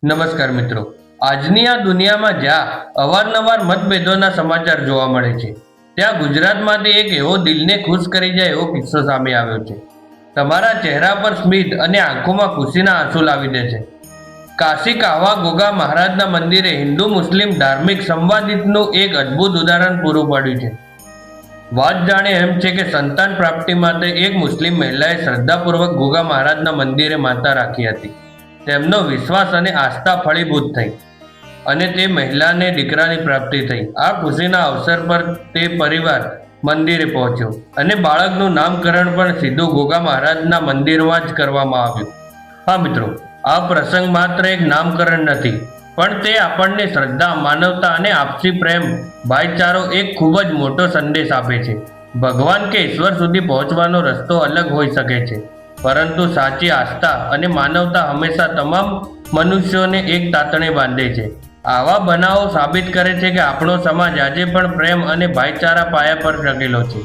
નમસ્કાર મિત્રો, આજની આ દુનિયામાં જ્યાં અવારનવાર મતભેદોના સમાચાર જોવા મળે છે, ત્યાં ગુજરાતમાંથી એક એવો દિલને ખુશ કરી જાય એવો કિસ્સો સામે આવ્યો છે. તમારા ચહેરા પર સ્મિત અને આંખોમાં ખુશીના આંસુ લાવી દે છે. કાશી કાહવા ગોગા મહારાજના મંદિરે હિન્દુ મુસ્લિમ ધાર્મિક સંવાદિતનું એક અદ્ભુત ઉદાહરણ પૂરું પાડ્યું છે. વાત જાણે એમ છે કે સંતાન પ્રાપ્તિ માટે એક મુસ્લિમ મહિલાએ શ્રદ્ધાપૂર્વક ગોગા મહારાજના મંદિરે માનતા રાખી હતી. તેમનો વિશ્વાસ અને આસ્થા ફળીભૂત થઈ અને તે મહિલાને દીકરાની પ્રાપ્તિ થઈ. આ ખુશીના અવસર પર તે પરિવાર મંદિરે પહોંચ્યો અને બાળકનું નામકરણ પણ સીધું ગોગા મહારાજના મંદિરમાં જ કરવામાં આવ્યું. હા મિત્રો, આ પ્રસંગ માત્ર એક નામકરણ નથી, પણ તે આપણને શ્રદ્ધા, માનવતા અને આપસી પ્રેમ, ભાઈચારો એક ખૂબ જ મોટો સંદેશ આપે છે. ભગવાન કે ઈશ્વર સુધી પહોંચવાનો રસ્તો અલગ હોઈ શકે છે, પરંતુ સાચી આસ્થા અને માનવતા હંમેશા તમામ મનુષ્યોને એક તાતણે બાંધે છે. આવા બનાવો સાબિત કરે છે કે આપણો સમાજ આજે પણ પ્રેમ અને ભાઈચારા પાયા પર ટકેલો છે.